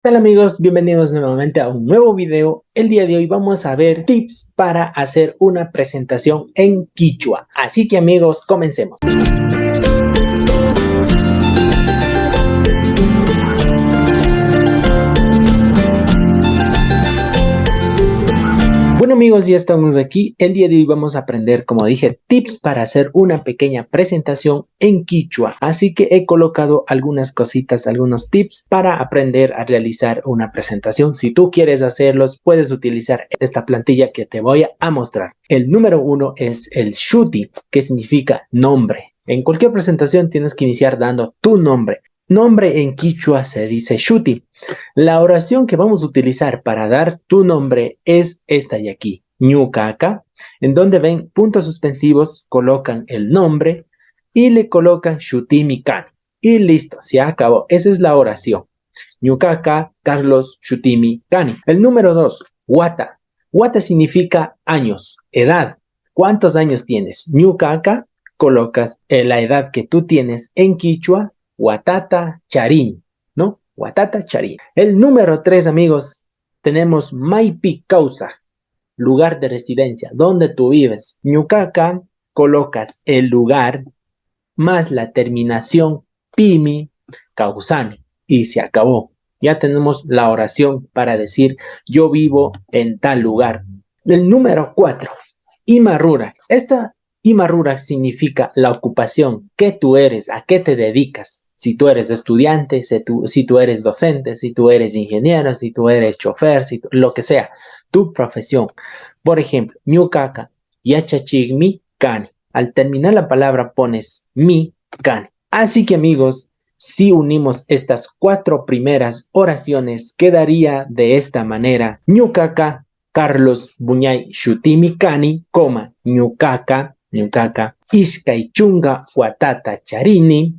Hola amigos, bienvenidos nuevamente a un nuevo video. El día de hoy vamos a ver tips para hacer una presentación en Quichua. Así que amigos, comencemos. Bueno amigos, ya estamos aquí. El día de hoy vamos a aprender, como dije, tips para hacer una pequeña presentación en Quichua. Así que he colocado algunas cositas, algunos tips para aprender a realizar una presentación. Si tú quieres hacerlos, puedes utilizar esta plantilla que te voy a mostrar. El número uno es el Shuti, que significa nombre. En cualquier presentación tienes que iniciar dando tu nombre. Nombre en Quichua se dice Shuti. La oración que vamos a utilizar para dar tu nombre es esta de aquí, ñucaca, en donde ven puntos suspensivos, colocan el nombre y le colocan Shutimi-kan. Y listo, se acabó. Esa es la oración. ñucaca, Carlos, Shutimi, Kani. El número 2, Wata. Wata significa años, edad. ¿Cuántos años tienes? ñucaca, colocas la edad que tú tienes en quichua, Watata Charín, ¿no? Watata Charín. El número 3, amigos, tenemos Maipi Causa, lugar de residencia, donde tú vives. ñucaca, colocas el lugar más la terminación Pimi Causani y se acabó. Ya tenemos la oración para decir yo vivo en tal lugar. El número 4, Imarura. Esta Imarura significa la ocupación, qué tú eres, a qué te dedicas. Si tú eres estudiante, si tú eres docente, si tú eres ingeniero, si tú eres chofer, lo que sea, tu profesión. Por ejemplo, ñucaca, yachachigmi, kani. Al terminar la palabra pones mi, kani. Así que amigos, si unimos estas 4 primeras oraciones, quedaría de esta manera. ñucaca, Carlos Buñay Shutimi Kani, ñucaca, Ishkay Watata Charini,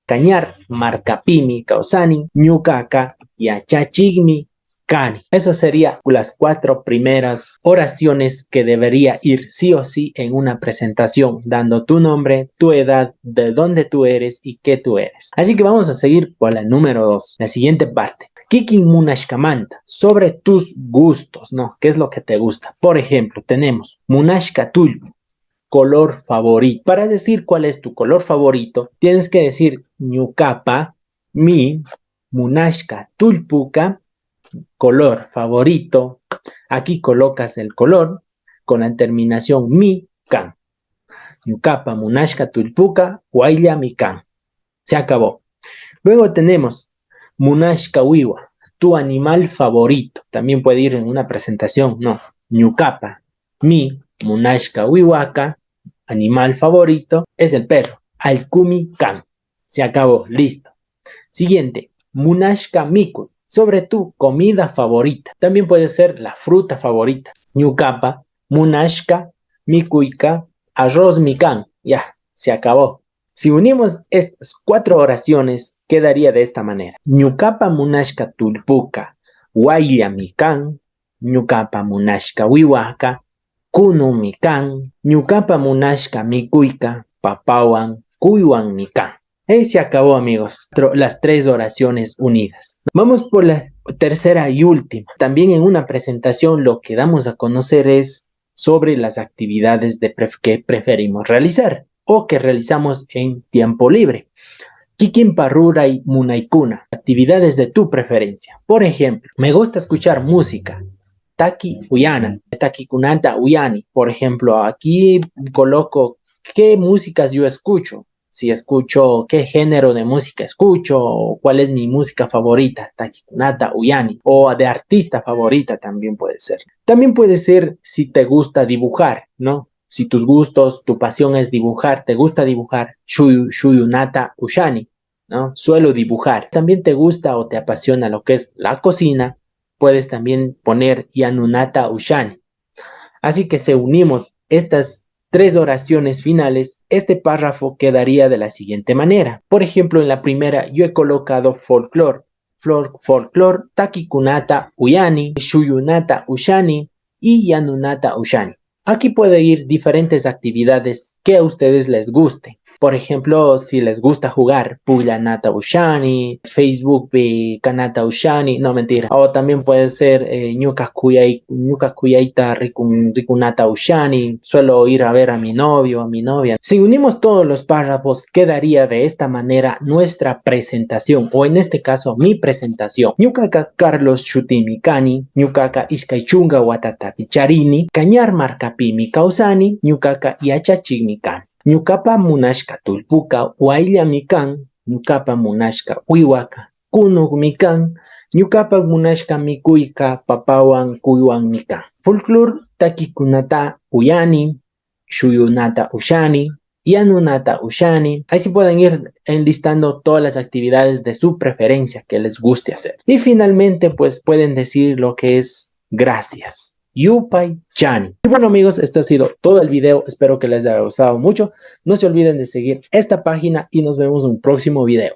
Cañar Marcapimi Causani, ñucaca Yachachigmi Kani. Eso serían las 4 primeras oraciones que debería ir sí o sí en una presentación, dando tu nombre, tu edad, de dónde tú eres y qué tú eres. Así que vamos a seguir por la número 2, la siguiente parte. Kikin Munashkamanta, sobre tus gustos, ¿no? ¿Qué es lo que te gusta? Por ejemplo, tenemos Munashka Tulpu, color favorito. Para decir cuál es tu color favorito, tienes que decir ñucapa, mi, Munashka Tulpuka, color favorito. Aquí colocas el color con la terminación mi, kan. ñucapa, Munashka Tulpuka, Huayla mi kan. Se acabó. Luego tenemos Munashka Wiwa, tu animal favorito. También puede ir en una presentación, ¿no? ñucapa, mi, Munashka Wiwaka, animal favorito, es el perro. Alkumi Kan. Se acabó, listo. Siguiente, Munashka Miku, sobre tu comida favorita. También puede ser la fruta favorita. ñucapa, Munashka, Mikuika, arroz mikan. Ya, se acabó. Si unimos estas 4 oraciones, quedaría de esta manera. ñucapa Munashka Tulpuka, Waylla mikan, ñucapa Munashka Wiwaka, Kunu mikan, ñucapa Munashka Mikuika, Papawan, Kuywan mikan. Y se acabó, amigos, las 3 oraciones unidas. Vamos por la tercera y última. También en una presentación lo que damos a conocer es sobre las actividades que preferimos realizar o que realizamos en tiempo libre. Kikin Parrura y Munaikuna, actividades de tu preferencia. Por ejemplo, me gusta escuchar música. Taki Uyana, Taki Kunanta Uyani. Por ejemplo, aquí coloco qué músicas yo escucho. Si escucho, qué género de música escucho, o cuál es mi música favorita, Taki Kunata Uyani, o de artista favorita también puede ser. También puede ser si te gusta dibujar, ¿no? Si tus gustos, tu pasión es dibujar, te gusta dibujar, Shuyunata Ushani, ¿no? Suelo dibujar. También te gusta o te apasiona lo que es la cocina, puedes también poner Yanunata Ushani. Así que si unimos estas 3 oraciones finales, este párrafo quedaría de la siguiente manera. Por ejemplo, en la primera yo he colocado folclore. Folclore, Takikunata Uyani, Shuyunata Ushani y Yanunata Ushani. Aquí puede ir diferentes actividades que a ustedes les guste. Por ejemplo, si les gusta jugar Puyanata Ushani, Facebook Kanata Ushani, no mentira. O también puede ser Ñuka Kuyaita Rikunata Ushani, suelo ir a ver a mi novio, a mi novia. Si unimos todos los párrafos, quedaría de esta manera nuestra presentación, o en este caso mi presentación. Ñukaka Carlos Shutimikani, Ñukaka Iskaychunga Watatapi Charini, Cañar Marcapimi Kausani, Ñukaka Yachachigmikani. Ñukapa munashka tullpuka wayllami kan, ñukapa munashka wiwaka kunukmi kan, ñukapa munashka mikuyka papawan kuywanmi kan. Folklore takikunata uyani, shuyunata ushani, yanunata ushani. Así pueden ir enlistando todas las actividades de su preferencia que les guste hacer. Y finalmente, pues pueden decir lo que es gracias. Yupay Chani. Y bueno amigos, este ha sido todo el video, espero que les haya gustado mucho. No se olviden de seguir esta página y nos vemos en un próximo video.